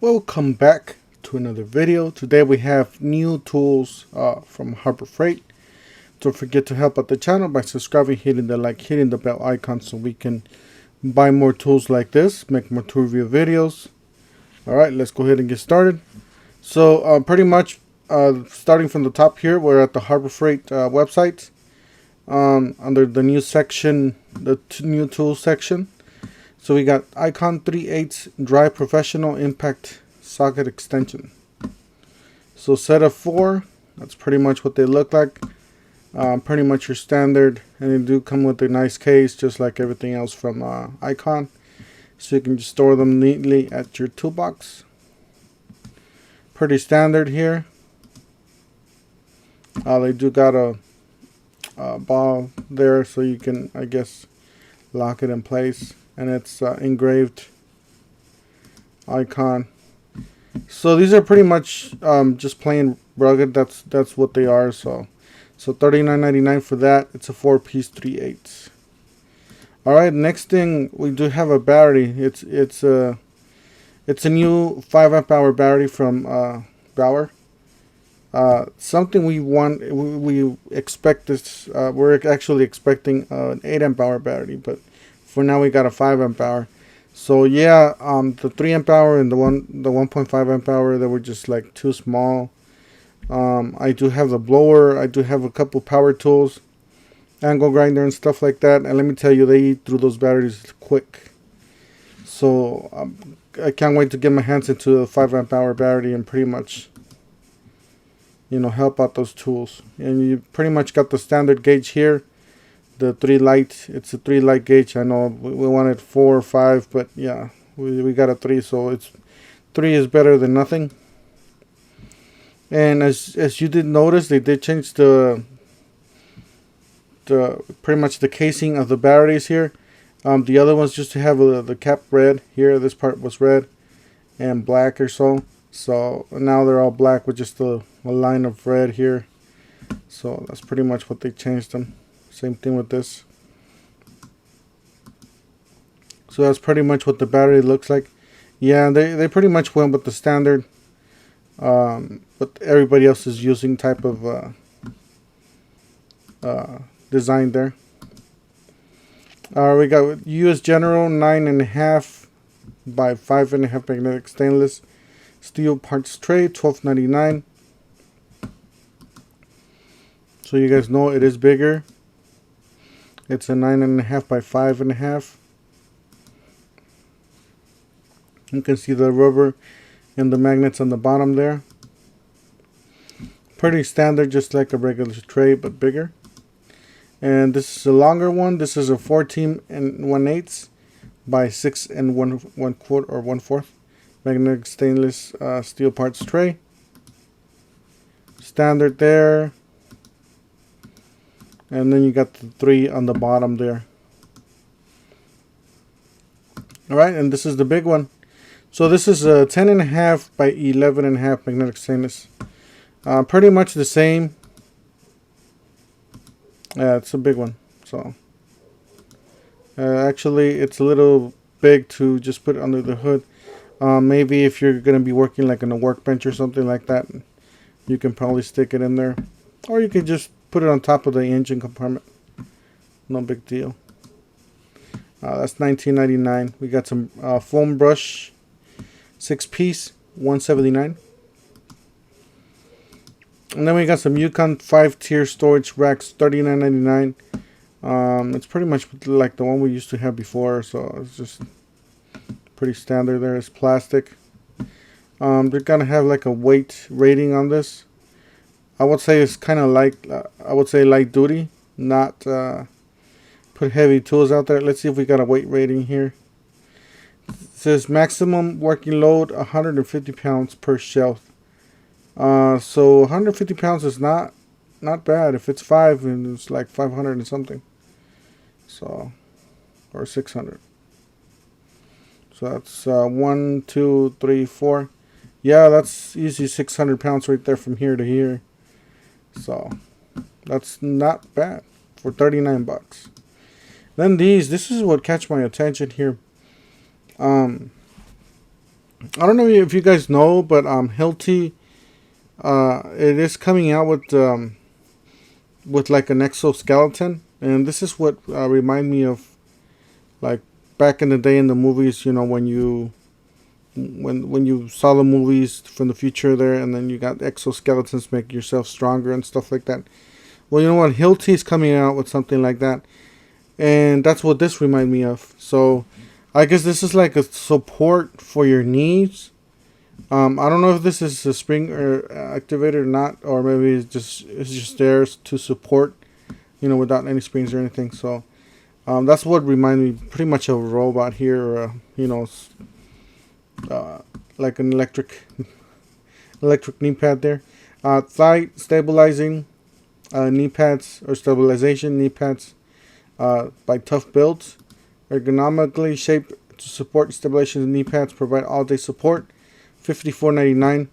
Welcome back to another video. Today we have new tools from Harbor Freight. Don't forget to help out the channel by subscribing, hitting the like, hitting the bell icon so we can buy more tools like this, make more tool review videos. Alright, let's go ahead and get started. So pretty much starting from the top here, we're at the Harbor Freight website. Under the new section, the new tools section. So we got Icon 3/8 Dry Professional Impact Socket Extension. So set of 4, that's pretty much what they look like. Pretty much your standard, and they do come with a nice case just like everything else from Icon. So you can just store them neatly at your toolbox. Pretty standard here. They do got a ball there so you can, I guess, lock it in place. And it's engraved Icon. So these are pretty much just plain rugged. That's what they are. So $39.99 for that. It's a 4-piece 3/8. All right. Next thing, we do have a battery. It's a new 5 amp hour battery from Bauer. Something we expect this. We're actually expecting an 8 amp hour battery, but for now we got a 5 amp hour. So yeah, the 3 amp hour and the 1.5 amp hour, they were just like too small. I do have the blower. I do have a couple power tools, angle grinder and stuff like that. And let me tell you, they eat through those batteries quick. So I can't wait to get my hands into a 5 amp hour battery and pretty much, you know, help out those tools. And you pretty much got the standard gauge here. The 3 light, it's a 3 light gauge. I know we wanted 4 or 5, but yeah, we got a 3, so it's 3 is better than nothing. And as you did notice, they did change the pretty much the casing of the batteries here. The other ones just to have the cap red here. This part was red and black or so. So now they're all black with just a line of red here. So that's pretty much what they changed them. Same thing with this. So that's pretty much what the battery looks like. Yeah, they pretty much went with the standard, what everybody else is using type of design there. We got US General 9.5 by 5.5 magnetic stainless steel parts tray, $12.99. So you guys know it is bigger. It's a 9.5 by 5.5. You can see the rubber and the magnets on the bottom there. Pretty standard, just like a regular tray, but bigger. And this is a longer one. This is a 14 1/8 by 6 1/4 or 1/4 magnetic stainless steel parts tray. Standard there. And then you got the 3 on the bottom there. Alright, and this is the big one. So this is a 10.5 by 11.5 magnetic stainless. Pretty much the same. Yeah, it's a big one. So actually, it's a little big to just put under the hood. Maybe if you're going to be working like on a workbench or something like that, you can probably stick it in there. Or you can just put it on top of the engine compartment. No big deal. That's $19.99. We got some foam brush, 6-piece, $179. And then we got some Yukon 5-tier storage racks, $39.99. It's pretty much like the one we used to have before, so it's just pretty standard there. It's plastic. They're gonna have like a weight rating on this. I would say it's kind of like, I would say light duty, not put heavy tools out there. Let's see if we got a weight rating here. It says maximum working load 150 pounds per shelf. So 150 pounds is not bad. If it's 5, and it's like 500 and something. So, or 600. So that's 1, 2, 3, 4. Yeah, that's easy 600 pounds right there from here to here. So that's not bad for 39 bucks. Then this is what catch my attention here. I don't know if you guys know, but Hilti, it is coming out with like an exoskeleton, and this is what remind me of like back in the day in the movies. You know, when you saw the movies from the future there, and then you got exoskeletons make yourself stronger and stuff like that. Well, you know what, Hilti is coming out with something like that, and that's what this remind me of. So I guess this is like a support for your knees. I don't know if this is a spring or activated or not, or maybe it's just there to support, you know, without any springs or anything. So that's what reminded me pretty much of a robot here, you know, like an electric knee pad there. Thigh stabilizing knee pads or stabilization knee pads by Tough Builds. Ergonomically shaped to support stabilization knee pads, provide all day support. $54.99.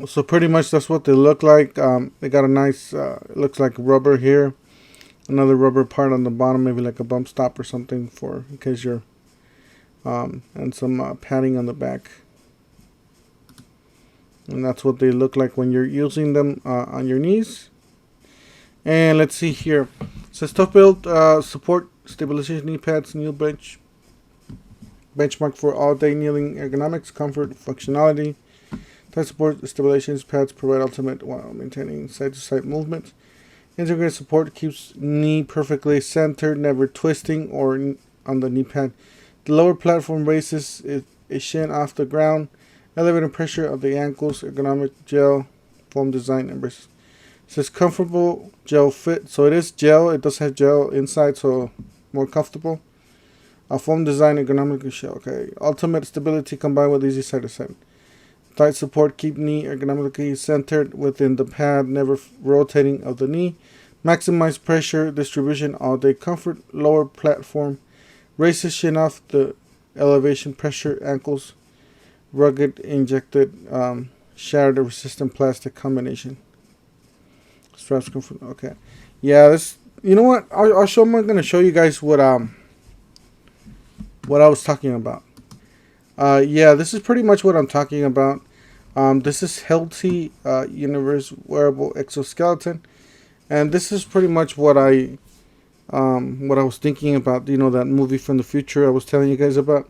So pretty much that's what they look like. They got a nice, it looks like rubber here. Another rubber part on the bottom, maybe like a bump stop or something for in case you're, and some padding on the back. And that's what they look like when you're using them on your knees. And let's see here. It says Tough Build, support stabilization knee pads, kneel benchmark for all-day kneeling ergonomics, comfort, functionality. Tie support stabilization pads provide ultimate while maintaining side-to-side movement. Integrated support keeps knee perfectly centered, never twisting or on the knee pad. The lower platform raises a shin off the ground, elevating pressure of the ankles. Ergonomic gel foam design embraces. It says comfortable gel fit, so it is gel. It does have gel inside, so more comfortable. A foam design ergonomic shell. Okay, ultimate stability combined with easy side to side. Tight support keep knee ergonomically centered within the pad, never rotating of the knee. Maximize pressure distribution all day comfort. Lower platform raises shin off the elevation pressure ankles. Rugged injected shatter resistant plastic combination. Straps comfort. Okay, yeah. This. You know what? I'm gonna show you guys what I was talking about. Yeah, this is pretty much what I'm talking about. This is Healthy Universe Wearable Exoskeleton, and this is pretty much what I was thinking about. You know, that movie from the future I was telling you guys about.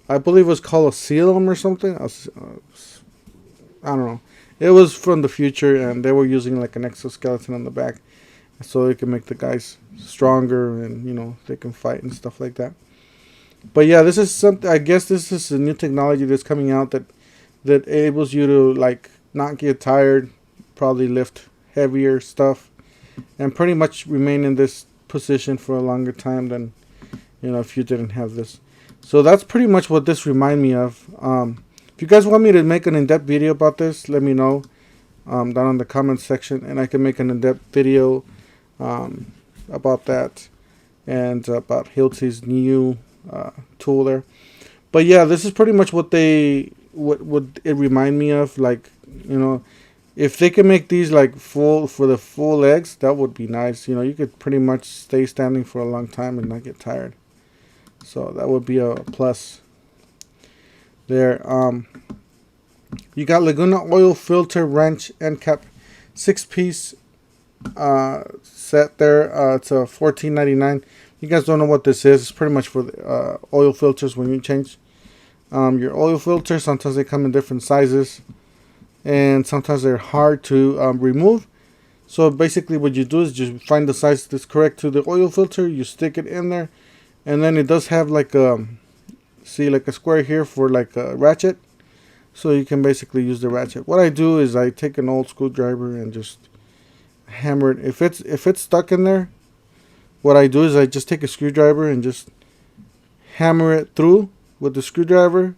I believe it was called Asylum or something. I don't know. It was from the future, and they were using like an exoskeleton on the back, so they can make the guys stronger, and you know they can fight and stuff like that. But yeah, this is something. I guess this is a new technology that's coming out that enables you to like not get tired, probably lift heavier stuff, and pretty much remain in this position for a longer time than if you didn't have this. So that's pretty much what this reminds me of. If you guys want me to make an in-depth video about this, let me know down in the comments section, and I can make an in-depth video about that and about Hilti's new tool there. But yeah, this is pretty much what it remind me of. Like, if they can make these like for the full legs, that would be nice. You could pretty much stay standing for a long time and not get tired. So that would be a plus there. You got Laguna oil filter wrench end cap 6-piece set there. It's a $14.99. You guys don't know what this is. It's pretty much for the, oil filters when you change your oil filter. Sometimes they come in different sizes, and sometimes they're hard to remove. So basically what you do is just find the size that's correct to the oil filter. You stick it in there, and then it does have like a square here for like a ratchet, so you can basically use the ratchet. What I do is I take an old screwdriver and just hammer it. If it's stuck in there, what I do is I just take a screwdriver and just hammer it through with the screwdriver,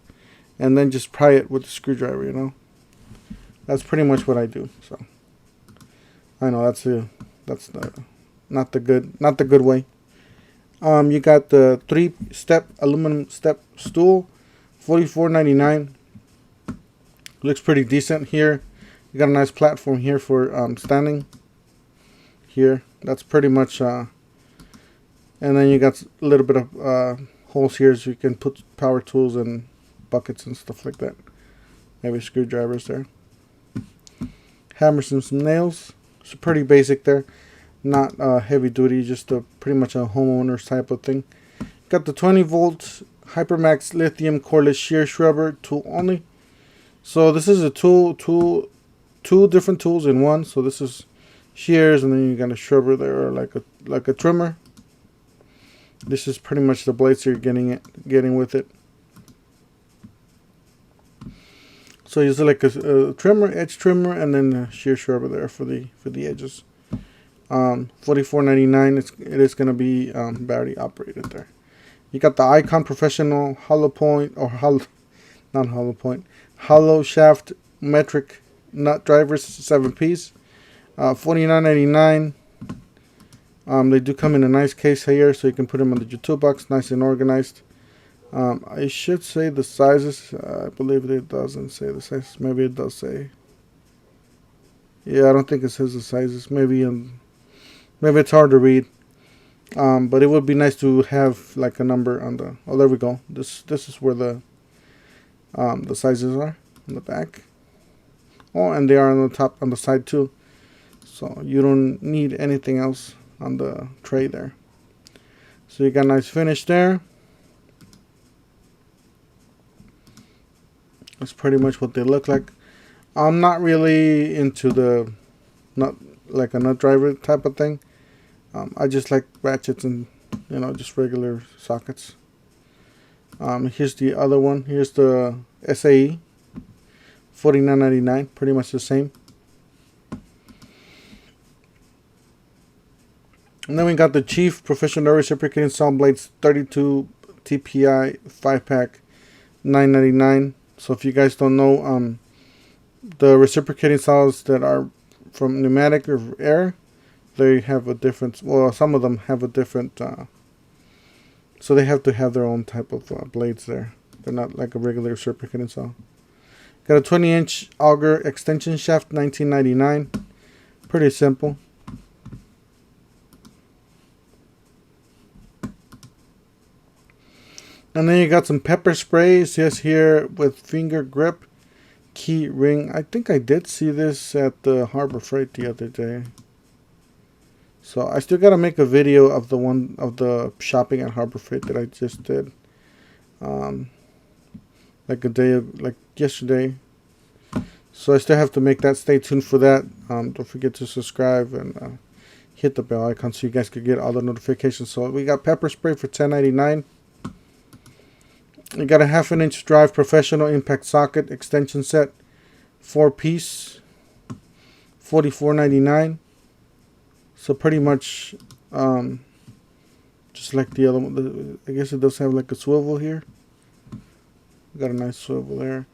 and then just pry it with the screwdriver. That's pretty much what I do. So I know that's not the good way. You got the 3-step aluminum step stool, $44.99. Looks pretty decent here. You got a nice platform here for standing here. That's pretty much and then you got a little bit of holes here so you can put power tools and buckets and stuff like that. Maybe screwdrivers there. Hammers and some nails. It's pretty basic there. Not heavy duty, just pretty much a homeowner's type of thing. Got the 20 volt Hypermax lithium cordless shear shrubber tool only. So this is a two different tools in one. So this is shears, and then you got a shrubber there, or like a trimmer. This is pretty much the blades you're getting with it. So you like a trimmer, edge trimmer, and then a shear shrubber there for the edges. $44.99. It is gonna be battery operated there. You got the Icon Professional hollow point, or hollow shaft metric nut drivers, 7-piece. $49.99. They do come in a nice case here, so you can put them in your toolbox, nice and organized. I should say the sizes. I believe it doesn't say the size. Maybe it does say. Yeah, I don't think it says the sizes. Maybe it's hard to read. But it would be nice to have like a number on the. Oh, there we go. This is where the sizes are on the back. Oh, and they are on the top, on the side too. So you don't need anything else on the tray there. So you got a nice finish there. That's pretty much what they look like. I'm not really into the nut, like a nut driver type of thing. I just like ratchets and, just regular sockets. Here's the other one. Here's the SAE, $49.99, pretty much the same. And then we got the Chief Professional Reciprocating Saw Blades 32 TPI 5-pack, $9.99. So if you guys don't know, the reciprocating saws that are from pneumatic or air, they have a different, well, some of them have a different, so they have to have their own type of blades there. They're not like a regular reciprocating saw. Got a 20-inch auger extension shaft, $19.99. Pretty simple. And then you got some pepper sprays. Yes, here with finger grip key ring. I think I did see this at the Harbor Freight the other day. So I still gotta make a video of the shopping at Harbor Freight that I just did. Like yesterday. So I still have to make that. Stay tuned for that. Don't forget to subscribe and hit the bell icon so you guys can get all the notifications. So we got pepper spray for $10.99. You got a 1/2 inch drive professional impact socket extension set, 4-piece, $44.99. So pretty much just like the other one. I guess it does have like a swivel here. Got a nice swivel there.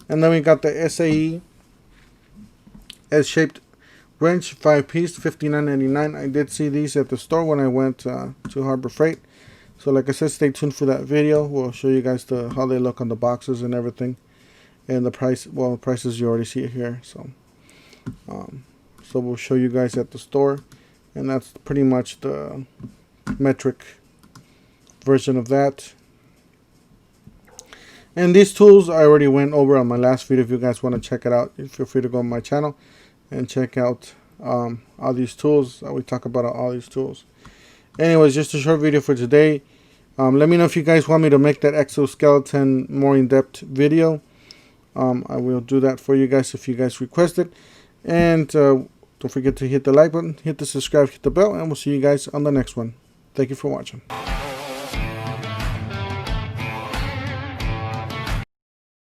And then we got the SAE S Shaped Wrench 5-piece, $59.99. I did see these at the store when I went to Harbor Freight. So like I said, stay tuned for that video. We'll show you guys how they look on the boxes and everything. And the price, well, the prices you already see it here. So we'll show you guys at the store. And that's pretty much the metric version of that. And these tools I already went over on my last video. If you guys want to check it out, feel free to go on my channel and check out all these tools. We talk about all these tools. Anyways, just a short video for today. Let me know if you guys want me to make that exoskeleton more in-depth video. I will do that for you guys if you guys request it. And don't forget to hit the like button, hit the subscribe, hit the bell, and we'll see you guys on the next one. Thank you for watching.